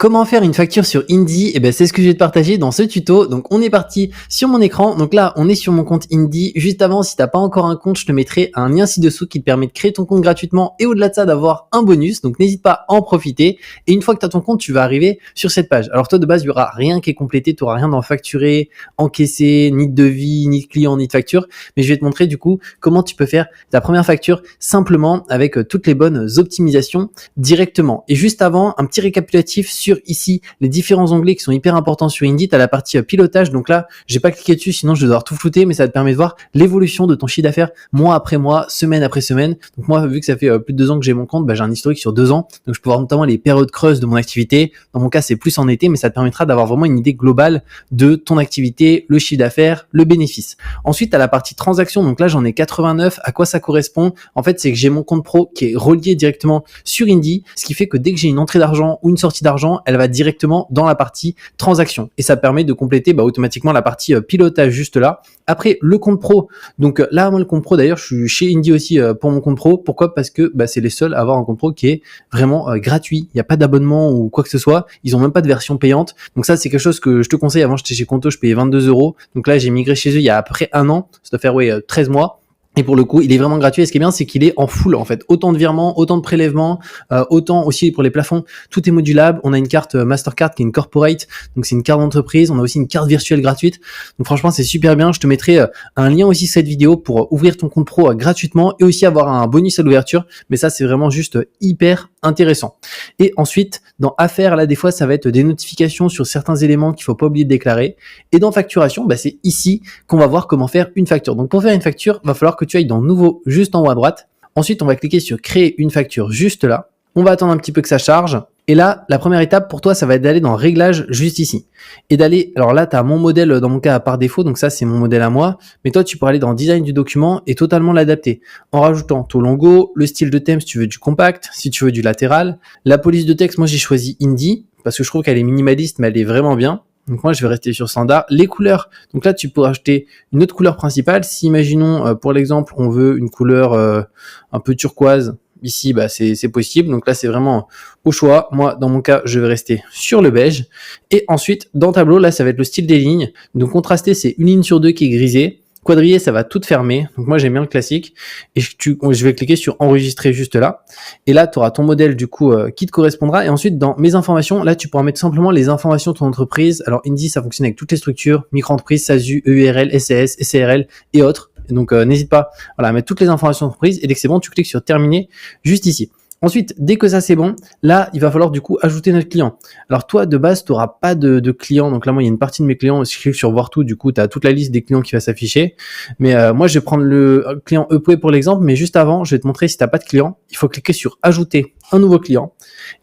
comment faire une facture sur Indy? Eh ben, c'est ce que je vais te partager dans ce tuto. Donc, on est parti sur mon écran. Donc là, on est sur mon compte Indy. Juste avant, si t'as pas encore un compte, je te mettrai un lien ci-dessous qui te permet de créer ton compte gratuitement et au-delà de ça, d'avoir un bonus. Donc, n'hésite pas à en profiter. Et une fois que tu as ton compte, tu vas arriver sur cette page. Alors, toi, de base, il y aura rien qui est complété. Tu auras rien d'en facturé, encaissé, ni de devis, ni de client, ni de facture. Mais je vais te montrer, du coup, comment tu peux faire ta première facture simplement avec toutes les bonnes optimisations directement. Et juste avant, un petit récapitulatif sur ici les différents onglets qui sont hyper importants sur Indy. Tu as la partie pilotage, donc là j'ai pas cliqué dessus sinon je vais devoir tout flouter, mais ça te permet de voir l'évolution de ton chiffre d'affaires mois après mois, semaine après semaine. Donc moi, vu que ça fait plus de 2 ans que j'ai mon compte, j'ai un historique sur 2 ans, donc je peux voir notamment les périodes creuses de mon activité. Dans mon cas c'est plus en été, mais ça te permettra d'avoir vraiment une idée globale de ton activité, le chiffre d'affaires, le bénéfice. Ensuite tu as la partie transaction, donc là j'en ai 89. À quoi ça correspond? En fait c'est que j'ai mon compte pro qui est relié directement sur Indy, ce qui fait que dès que j'ai une entrée d'argent ou une sortie d'argent, elle va directement dans la partie transaction et ça permet de compléter automatiquement la partie pilotage juste là. Après le compte pro, donc là moi le compte pro d'ailleurs je suis chez Indy aussi pour mon compte pro. Pourquoi? Parce que c'est les seuls à avoir un compte pro qui est vraiment gratuit, il n'y a pas d'abonnement ou quoi que ce soit, ils ont même pas de version payante, donc ça c'est quelque chose que je te conseille. Avant j'étais chez Conto, je payais 22€, donc là j'ai migré chez eux il y a à peu près 1 an, ça doit faire 13 mois. Et pour le coup, il est vraiment gratuit. Et ce qui est bien, c'est qu'il est en full, en fait. Autant de virements, autant de prélèvements, autant aussi pour les plafonds. Tout est modulable. On a une carte Mastercard qui est une corporate. Donc, c'est une carte d'entreprise. On a aussi une carte virtuelle gratuite. Donc, franchement, c'est super bien. Je te mettrai un lien aussi sur cette vidéo pour ouvrir ton compte pro gratuitement et aussi avoir un bonus à l'ouverture. Mais ça, c'est vraiment juste hyper intéressant. Et ensuite, dans affaires, là, des fois, ça va être des notifications sur certains éléments qu'il faut pas oublier de déclarer. Et dans facturation, c'est ici qu'on va voir comment faire une facture. Donc, pour faire une facture, va falloir que tu ailles dans nouveau juste en haut à droite. Ensuite, on va cliquer sur créer une facture juste là. On va attendre un petit peu que ça charge. Et là, la première étape pour toi, ça va être d'aller dans réglages juste ici. Et d'aller, alors là, tu as mon modèle dans mon cas par défaut, donc ça, c'est mon modèle à moi. Mais toi, tu peux aller dans design du document et totalement l'adapter en rajoutant ton logo, le style de thème si tu veux du compact, si tu veux du latéral. La police de texte, moi, j'ai choisi Indy parce que je trouve qu'elle est minimaliste, mais elle est vraiment bien. Donc moi je vais rester sur standard. Les couleurs, donc là tu peux acheter une autre couleur principale. Si imaginons pour l'exemple on veut une couleur un peu turquoise, ici c'est possible. Donc là c'est vraiment au choix. Moi dans mon cas je vais rester sur le beige. Et ensuite dans tableau là ça va être le style des lignes. Donc contrasté c'est une ligne sur 2 qui est grisée. Quadrillé, ça va tout fermer. Donc moi, j'aime bien le classique. Et je vais cliquer sur enregistrer juste là. Et là, tu auras ton modèle du coup qui te correspondra. Et ensuite, dans mes informations, là, tu pourras mettre simplement les informations de ton entreprise. Alors, Indy, ça fonctionne avec toutes les structures, micro-entreprise, SASU, EURL, SAS, SARL et autres. Donc, n'hésite pas à mettre toutes les informations d'entreprise. Et dès que c'est bon, tu cliques sur terminer juste ici. Ensuite, dès que ça c'est bon, là, il va falloir du coup ajouter notre client. Alors toi, de base, tu n'auras pas de clients. Donc là, moi, il y a une partie de mes clients. Si je clique sur voir tout, du coup, tu as toute la liste des clients qui va s'afficher. Mais moi, je vais prendre le client EPOE pour l'exemple. Mais juste avant, je vais te montrer si tu n'as pas de client. Il faut cliquer sur ajouter un nouveau client.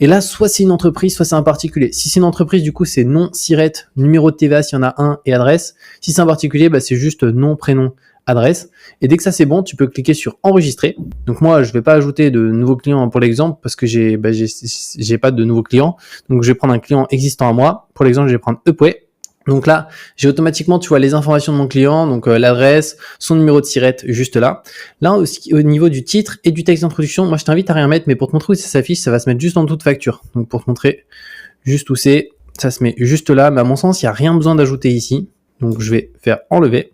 Et là, soit c'est une entreprise, soit c'est un particulier. Si c'est une entreprise, du coup, c'est nom, SIRET, numéro de TVA s'il y en a un et adresse. Si c'est un particulier, c'est juste nom, prénom, adresse. Et dès que ça c'est bon, tu peux cliquer sur enregistrer. Donc moi, je vais pas ajouter de nouveaux clients pour l'exemple parce que j'ai pas de nouveaux clients. Donc je vais prendre un client existant à moi. Pour l'exemple, je vais prendre EPOE. Donc là, j'ai automatiquement, tu vois, les informations de mon client, donc l'adresse, son numéro de SIRET juste là. Là aussi, au niveau du titre et du texte d'introduction, moi je t'invite à rien mettre, mais pour te montrer où ça s'affiche, ça va se mettre juste en dessous de facture. Donc pour te montrer juste où c'est, ça se met juste là. Mais à mon sens, il n'y a rien besoin d'ajouter ici. Donc je vais faire enlever.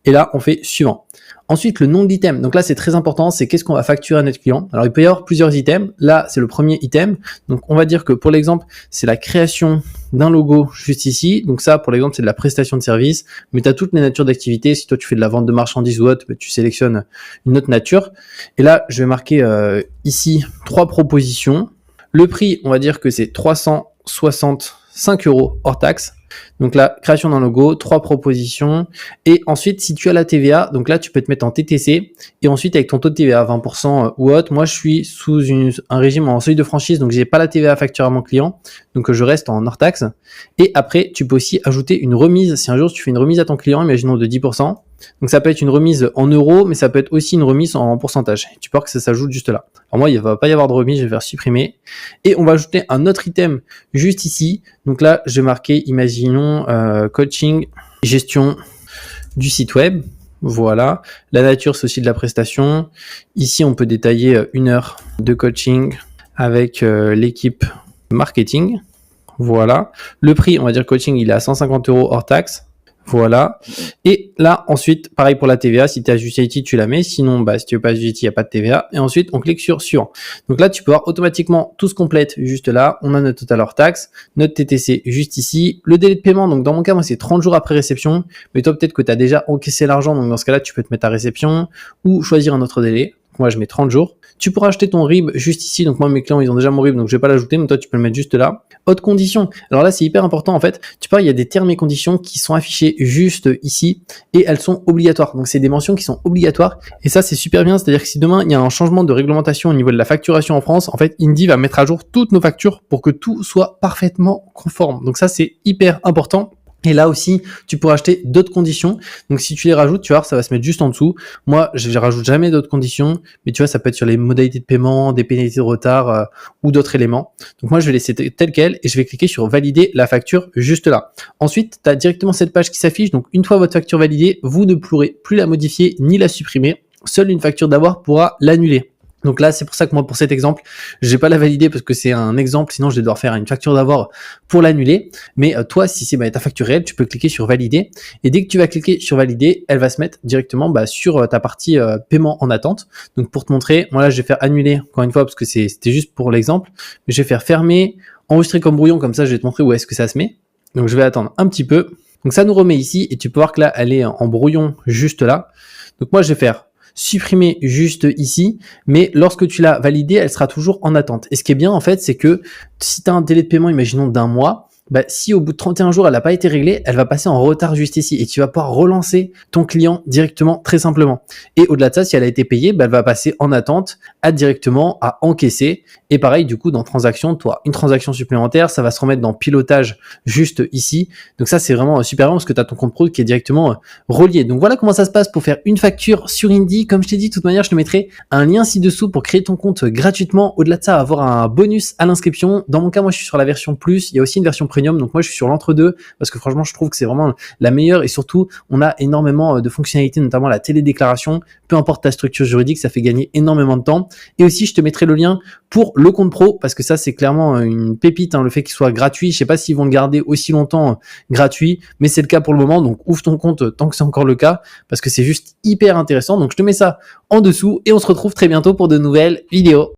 Et là, on fait suivant. Ensuite, le nom de l'item. Donc là, c'est très important. C'est qu'est-ce qu'on va facturer à notre client. Alors, il peut y avoir plusieurs items. Là, c'est le premier item. Donc, on va dire que pour l'exemple, c'est la création d'un logo juste ici. Donc ça, pour l'exemple, c'est de la prestation de service. Mais tu as toutes les natures d'activité. Si toi, tu fais de la vente de marchandises ou autre, tu sélectionnes une autre nature. Et là, je vais marquer ici 3 propositions. Le prix, on va dire que c'est 365€ hors taxe. Donc là, création d'un logo, 3 propositions. Et ensuite, si tu as la TVA, donc là, tu peux te mettre en TTC. Et ensuite, avec ton taux de TVA, 20% ou autre, moi, je suis sous un régime en seuil de franchise. Donc, j'ai pas la TVA à facturer à mon client. Donc, je reste en hors taxe. Et après, tu peux aussi ajouter une remise. Si un jour, tu fais une remise à ton client, imaginons de 10%. Donc, ça peut être une remise en euros, mais ça peut être aussi une remise en pourcentage. Tu peux voir que ça s'ajoute juste là. Alors moi, il va pas y avoir de remise, je vais faire supprimer. Et on va ajouter un autre item juste ici. Donc là, je vais marquer, imaginons, coaching, gestion du site web. Voilà. La nature, c'est aussi de la prestation. Ici, on peut détailler 1 heure de coaching avec l'équipe marketing. Voilà. Le prix, on va dire coaching, il est à 150 € hors taxe. Voilà. Et là, ensuite, pareil pour la TVA. Si tu as USDT, tu la mets. Sinon, si tu veux pas USDT, il n'y a pas de TVA. Et ensuite, on clique sur suivant. Donc là, tu peux voir automatiquement tout se complète juste là. On a notre total hors taxe, notre TTC juste ici. Le délai de paiement, donc dans mon cas, moi, c'est 30 jours après réception. Mais toi, peut-être que tu as déjà encaissé l'argent. Donc dans ce cas-là, tu peux te mettre à réception ou choisir un autre délai. Moi, je mets 30 jours. Tu pourras acheter ton RIB juste ici. Donc moi, mes clients, ils ont déjà mon RIB, donc je vais pas l'ajouter, mais toi, tu peux le mettre juste là. Autre condition. Alors là, c'est hyper important, en fait. Tu vois, il y a des termes et conditions qui sont affichés juste ici et elles sont obligatoires. Donc c'est des mentions qui sont obligatoires et ça, c'est super bien. C'est-à-dire que si demain, il y a un changement de réglementation au niveau de la facturation en France, en fait, Indy va mettre à jour toutes nos factures pour que tout soit parfaitement conforme. Donc ça, c'est hyper important. Et là aussi, tu pourras acheter d'autres conditions. Donc, si tu les rajoutes, tu vois, ça va se mettre juste en dessous. Moi, je rajoute jamais d'autres conditions, mais tu vois, ça peut être sur les modalités de paiement, des pénalités de retard ou d'autres éléments. Donc, moi, je vais laisser tel quel et je vais cliquer sur valider la facture juste là. Ensuite, tu as directement cette page qui s'affiche. Donc, une fois votre facture validée, vous ne pourrez plus la modifier ni la supprimer. Seule une facture d'avoir pourra l'annuler. Donc là, c'est pour ça que moi, pour cet exemple, je vais pas la valider parce que c'est un exemple, sinon je vais devoir faire une facture d'avoir pour l'annuler. Mais toi, si c'est ta facture réelle, tu peux cliquer sur valider. Et dès que tu vas cliquer sur valider, elle va se mettre directement sur ta partie paiement en attente. Donc pour te montrer, moi là, je vais faire annuler, encore une fois, parce que c'était juste pour l'exemple. Mais je vais faire fermer, enregistrer comme brouillon, comme ça, je vais te montrer où est-ce que ça se met. Donc je vais attendre un petit peu. Donc ça nous remet ici et tu peux voir que là, elle est en brouillon juste là. Donc moi, je vais faire supprimer juste ici, mais lorsque tu l'as validée, elle sera toujours en attente. Et ce qui est bien en fait, c'est que si tu as un délai de paiement, imaginons d'1 mois, si au bout de 31 jours, elle n'a pas été réglée, elle va passer en retard juste ici et tu vas pouvoir relancer ton client directement, très simplement. Et au-delà de ça, si elle a été payée, elle va passer en attente directement à encaisser. Et pareil, du coup, dans transaction, toi, une transaction supplémentaire, ça va se remettre dans pilotage juste ici. Donc ça, c'est vraiment super bien parce que tu as ton compte pro qui est directement relié. Donc voilà comment ça se passe pour faire une facture sur Indy. Comme je t'ai dit, de toute manière, je te mettrai un lien ci-dessous pour créer ton compte gratuitement. Au-delà de ça, avoir un bonus à l'inscription. Dans mon cas, moi, je suis sur la version plus. Il y a aussi une version premium. Donc moi, je suis sur l'entre-deux parce que franchement, je trouve que c'est vraiment la meilleure et surtout, on a énormément de fonctionnalités, notamment la télédéclaration. Peu importe ta structure juridique, ça fait gagner énormément de temps. Et aussi, je te mettrai le lien pour le compte pro parce que ça, c'est clairement une pépite, le fait qu'il soit gratuit. Je sais pas s'ils vont le garder aussi longtemps gratuit, mais c'est le cas pour le moment. Donc, ouvre ton compte tant que c'est encore le cas parce que c'est juste hyper intéressant. Donc, je te mets ça en dessous et on se retrouve très bientôt pour de nouvelles vidéos.